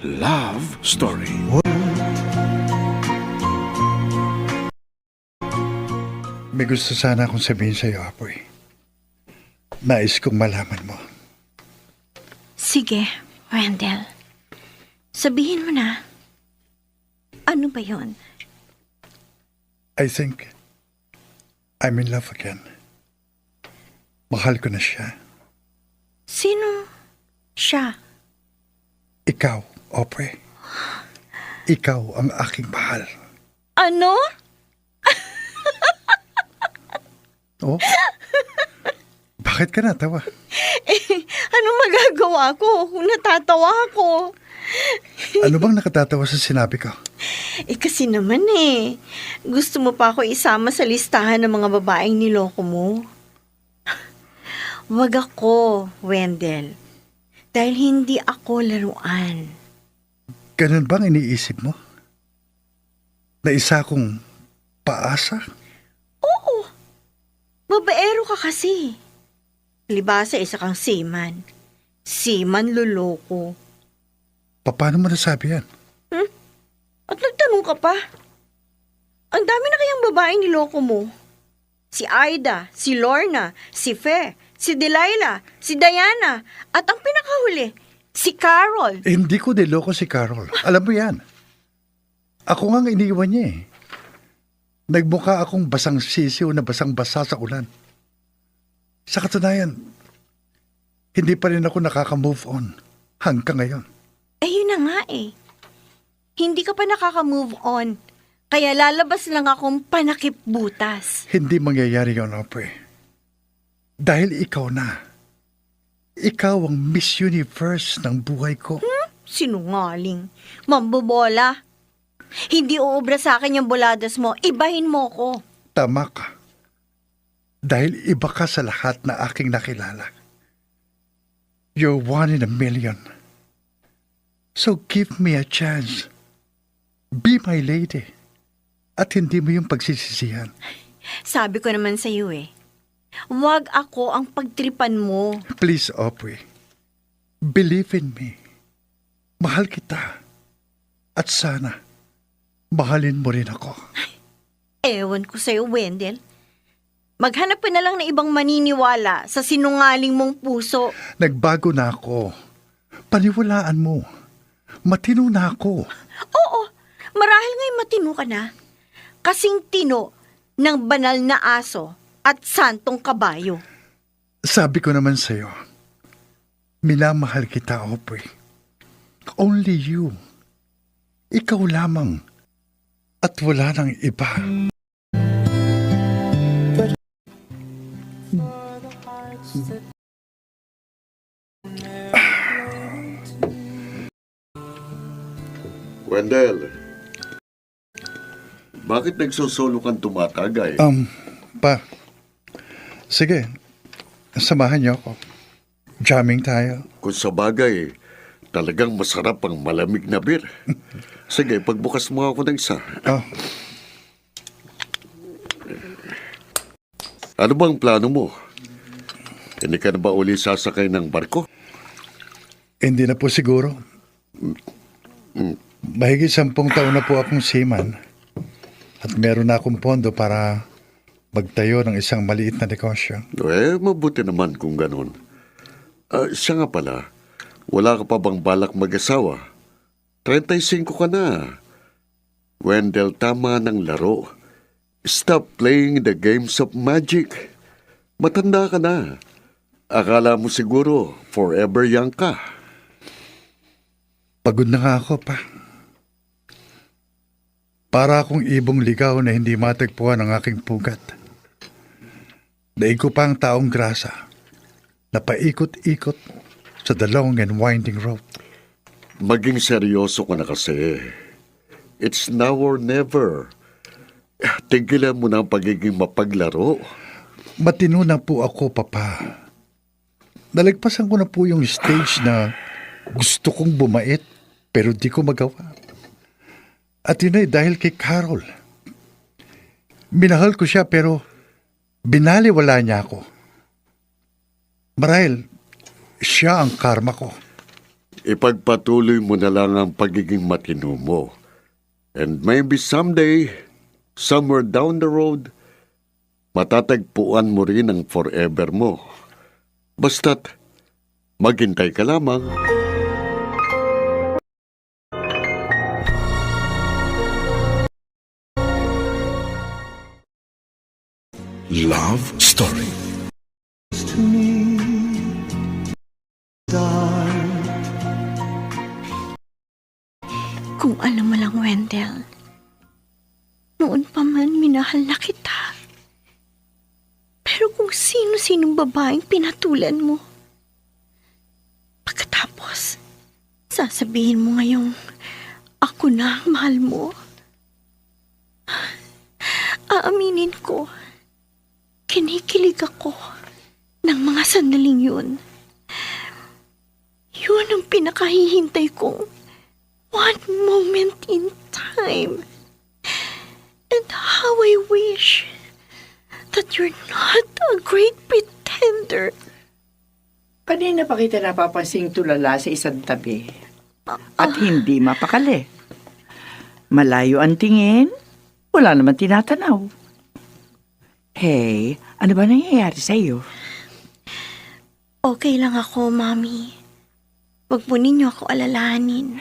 Love Story. May gusto sana akong sabihin sa'yo, Apoy. Nais kong malaman mo. Sige, Wendell. Sabihin mo na. Ano ba yon? I think I'm in love again. Mahal ko na siya. Sino siya? Ikaw, Apoy. Ikaw ang aking mahal. Ano? Oh? Bakit ka natawa? Anong magagawa ko kung natatawa ako? Ano bang nakatatawa sa sinabi ko? Kasi naman gusto mo pa ako isama sa listahan ng mga babaeng niloko mo? Wag ako, Wendell. Dahil hindi ako laruan. Ganun bang iniisip mo? Na isa akong paasa? Oo. Babaero ka kasi. Libasa isa kang seaman. Seaman luloko. Paano mo nasabi yan? At nagtanong ka pa. Ang dami na kayang babaeng niloko mo. Si Aida, si Lorna, si Fe, si Delilah, si Diana, at ang pinakahuli, si Carol. Hindi ko niloko si Carol. Alam mo yan. Ako nga ang iniwan niya eh. Nagmukha akong basang sisiw na basang-basa sa ulan. Sa katunayan, hindi pa rin ako nakaka-move on hanggang ngayon. Yun na nga Hindi ka pa nakaka-move on. Kaya lalabas lang akong panakip butas. Hindi mangyayari yun, Opre. Dahil ikaw na. Ikaw ang Miss Universe ng buhay ko. Sinungaling. Mambobola. Hindi uubra sa akin yung buladas mo. Ibahin mo ko. Tama ka. Dahil iba ka sa lahat na aking nakilala. You're one in a million. So give me a chance. Be my lady. At hindi mo yung pagsisisihan. Sabi ko naman sa iyo Huwag ako ang pagtripan mo. Please, Aubrey. Believe in me. Mahal kita. At sana, mahalin mo rin ako. Ewan ko sa'yo, Wendell. Maghanap ka na lang ng ibang maniniwala sa sinungaling mong puso. Nagbago na ako. Paniwalaan mo. Matino na ako. Oo, marahil nga'y matino ka na. Kasing tino ng banal na aso at santong kabayo. Sabi ko naman sa'yo, minamahal kita, Aubrey. Only you. Ikaw lamang. At wala nang iba. Wendell, bakit nagsusolo kang tumatagay? Pa. Sige, samahan niyo ako. Jamming tayo. Kung sa bagay, talagang masarap ang malamig na beer. Sige, pagbukas mo ako ng isa. Oh, Ano bang plano mo? Hindi ka na ba uli sasakay ng barko? hindi na po siguro. Mahigit 10 taon na po akong seaman. At meron na akong pondo para magtayo ng isang maliit na negosyo. Mabuti naman kung ganun. Siya nga pala, wala ka pa bang balak mag-asawa? 35 ka na. Wendell, tama ng laro. Stop playing the games of magic. Matanda ka na. Akala mo siguro, forever young ka. Pagod na nga ako pa. Para akong ibong ligaw na hindi matagpuan ang aking pugat. Daig ko pa ang taong grasa na paikot-ikot sa the long and winding road. Maging seryoso ka na kasi. It's now or never. Tigilan mo na ang pagiging mapaglaro. Matino na po ako, Papa. Nalagpasan ko na po yung stage na gusto kong bumait pero di ko magawa. At yun ay dahil kay Carol. Minahal ko siya pero binaliwala niya ako. Marahil siya ang karma ko. ipagpatuloy mo na lang ang pagiging matino mo. And maybe someday, somewhere down the road, matatagpuan mo rin ang forever mo. Basta't maghintay ka lamang. Love Story. Kung alam mo lang, Wendell, noon pa man minahal na kita. Pero kung sino-sinong babaeng pinatulan mo, pagkatapos, sasabihin mo ngayong ako na ang mahal mo. Aaminin ko, kinikilig ako ng mga sandaling yun. Yun ang pinakahihintay kong one moment in time. And how I wish that you're not a great pretender. Kanina pa kita napapansing tulala sa isang tabi. At hindi mapakali. Malayo ang tingin, wala naman tinatanaw. Hey, ano ba nangyayari sa iyo? Okay lang ako, Mami. Huwag po ninyo ako alalahanin.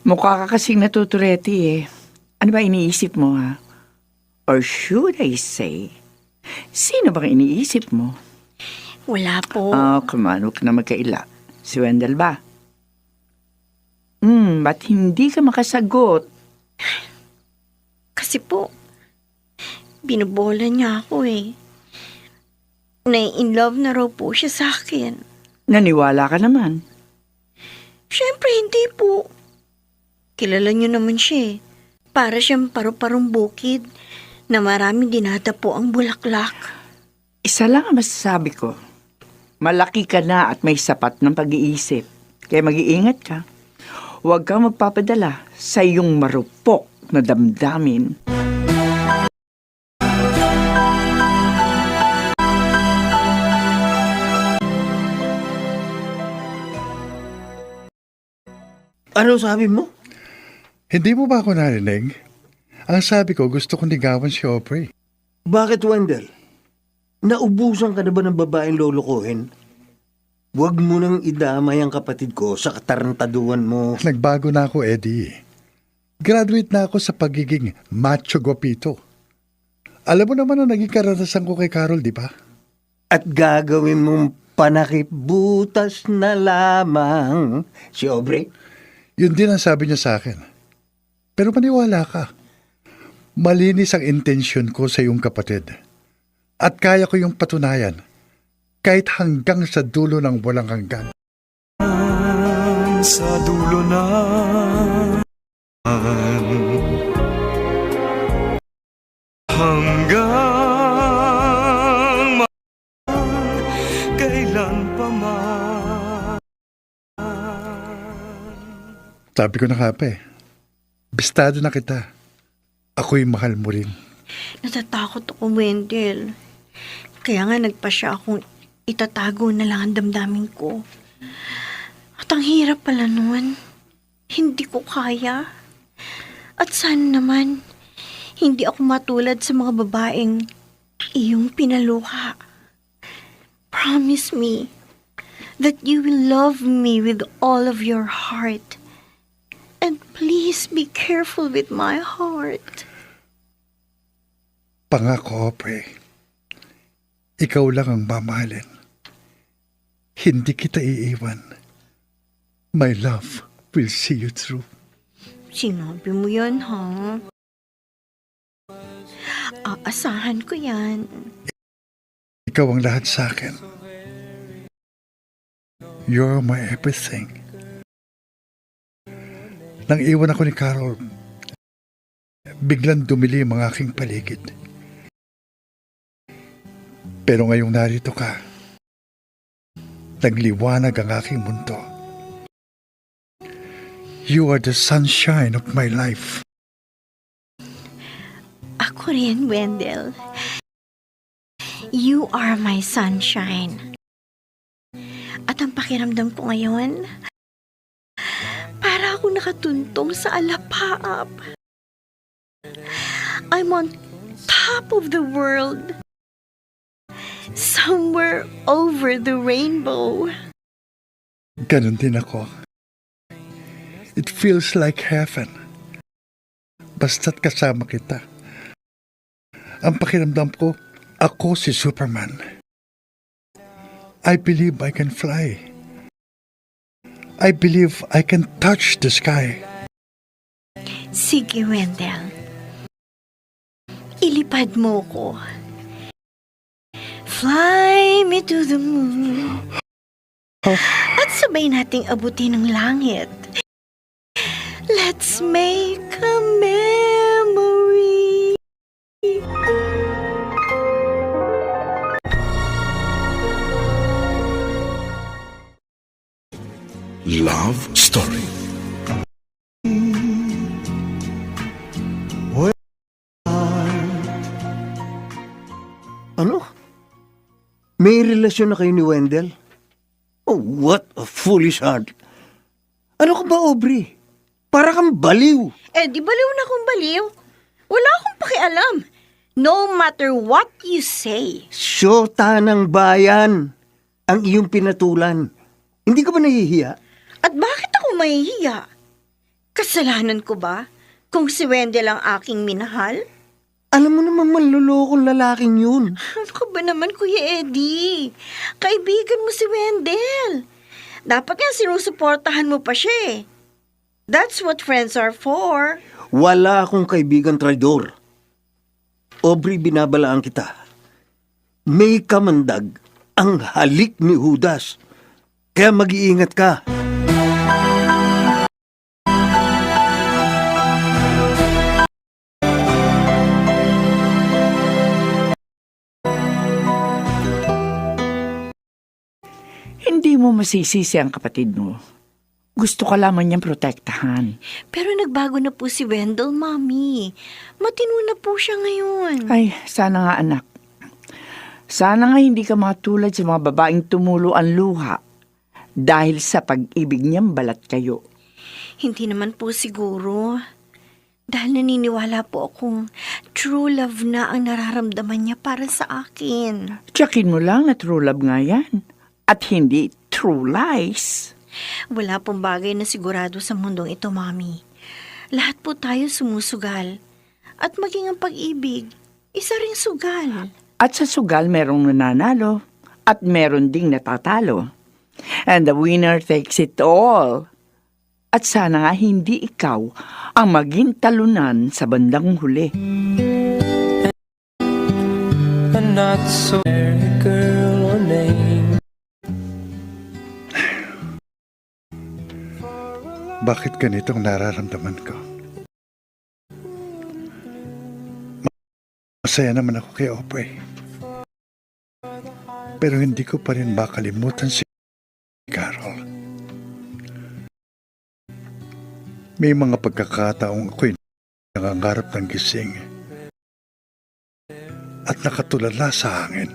Mukha ka kasing natutureti eh. Ano ba iniisip mo ha? Or should I say, sino bang iniisip mo? Wala po. Oh, come on, huwag ka na magkaila. Si Wendell ba? Ba't hindi ka makasagot? Kasi po, binubola niya ako eh. Na-in-love na raw po siya sa akin. Naniwala ka naman. Siyempre, hindi po. Kilala niyo naman siya eh. Para siyang paru-parong bukid na maraming dinadapo ang bulaklak. Isa lang ang masasabi ko. Malaki ka na at may sapat ng pag-iisip. Kaya mag-iingat ka. Huwag kang magpapadala sa iyong marupok na damdamin. Ano sabi mo? Hindi mo ba ako narinig? Ang sabi ko, gusto kong ligawan si Aubrey. Bakit, Wendell? Naubusan ka na ba ng babaeng lolokohin? Huwag mo nang idamay ang kapatid ko sa katarantaduhan mo. Nagbago na ako, Eddie. Graduate na ako sa pagiging macho guapito. Alam mo naman ang naging karanasan ko kay Carol, di ba? At gagawin mong panakip-butas na lamang si Aubrey. Yun din ang sabi niya sa akin. Pero maniwala ka. Malinis ang intensyon ko sa iyong kapatid. At kaya ko yung patunayan. Kahit hanggang sa dulo ng walang hanggan. Sa dulo na hanggang kailan pa man. Sabi ko na nga pa eh. Bistado na kita. Ako'y mahal mo rin. Natatakot ako, Wendell. Kaya nga nagpasya akong itatago na lang ang damdamin ko. At ang hirap pala nun. Hindi ko kaya. At sana naman, hindi ako matulad sa mga babaeng iyong pinaluha. Promise me that you will love me with all of your heart. And please be careful with my heart. Pangako, Aubrey. Ikaw lang ang mamahalin. Hindi kita iiwan. My love will see you through. Sinabi mo yan, ha? Aasahan ko yan. Ikaw ang lahat sa akin. You're my everything. Nang iwan ako ni Carol, biglang dumilim ang aking paligid. Pero ngayong narito ka, nagliwanag ang aking mundo. You are the sunshine of my life. Ako rin, Wendell. You are my sunshine. At ang pakiramdam ko ngayon, akong nakatuntong sa alapaap. I'm on top of the world. Somewhere over the rainbow. Ganon din ako. It feels like heaven. Basta't kasama kita. Ang pakiramdam ko, ako si Superman. I believe I can fly. I believe I can touch the sky. Sige, Wendell. Ilipad mo ko. Fly me to the moon. At sabay nating abutin ang langit. Let's make a memory. Love Story. Ano? May relasyon na kayo ni Wendell? Oh, what a foolish heart. Ano ka ba, Aubrey? Para kang baliw. Eh, di baliw na kung baliw. Wala akong pakialam. No matter what you say. Syota ng bayan ang iyong pinatulan. Hindi ka ba nahihiya? At bakit ako mahihiya? Kasalanan ko ba kung si Wendell ang aking minahal? Alam mo naman manlulokong lalaking yun. Ano ka ba naman, Kuya Eddie? Kaibigan mo si Wendell. Dapat nga sinusuportahan mo pa siya eh. That's what friends are for. Wala akong kaibigan traidor. Aubrey, binabalaan kita. May kamandag ang halik ni Judas. Kaya mag-iingat ka. Hindi mo masisisi ang kapatid mo. Gusto ka lamang niyang protektahan. Pero nagbago na po si Wendell, Mami. Matino na po siya ngayon. Ay, sana nga anak. Sana nga hindi ka matulad sa mga babaeng tumulo ang luha dahil sa pag-ibig niyang balat kayo. Hindi naman po siguro. Dahil naniniwala po akong true love na ang nararamdaman niya para sa akin. Tiyakin mo lang na true love nga yan. At hindi true lies. Wala pong bagay na sigurado sa mundong ito, Mami. Lahat po tayo sumusugal. At maging ang pag-ibig, isa ring sugal. At sa sugal merong nananalo at meron ding natatalo. And the winner takes it all. At sana nga hindi ikaw ang maging talunan sa bandang huli. And not so girl or name. Bakit ganitong nararamdaman ko? Masaya naman ako kay Aubrey. Pero hindi ko pa rin makalimutan si Carol. May mga pagkakataong ako'y nangangarap ng gising at nakatulala sa hangin.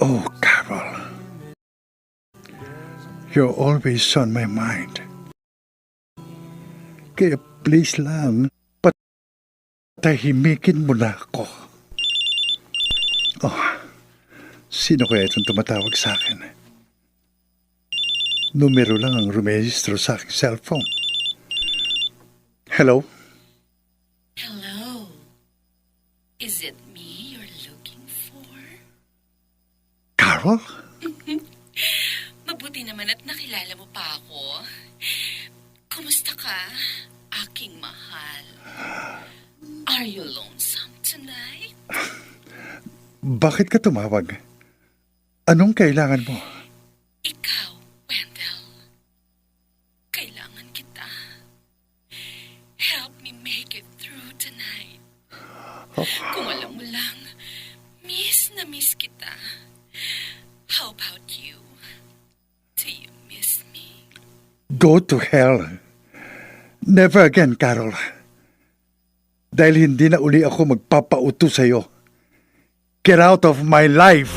Oh, Carol. You're always on my mind. Kaya please lang, patahimikin mo na ako. Oh, sino kaya itong tumatawag sa akin? Numero lang ang rumehistro sa aking cellphone. Hello? Hello. Is it me you're looking for? Carol? Mabuti naman at nakilala mo pa ako. Kumusta ka, aking mahal? Are you lonesome tonight? Bakit ka tumawag? Anong kailangan mo? Ikaw, Wendell. Kailangan kita. Help me make it through tonight. Kung alam mo lang, miss na miss kita. How about you? Do you miss me? Go to hell. Never again, Carol. Dahil hindi na uli ako magpapauto sa'yo. Get out of my life!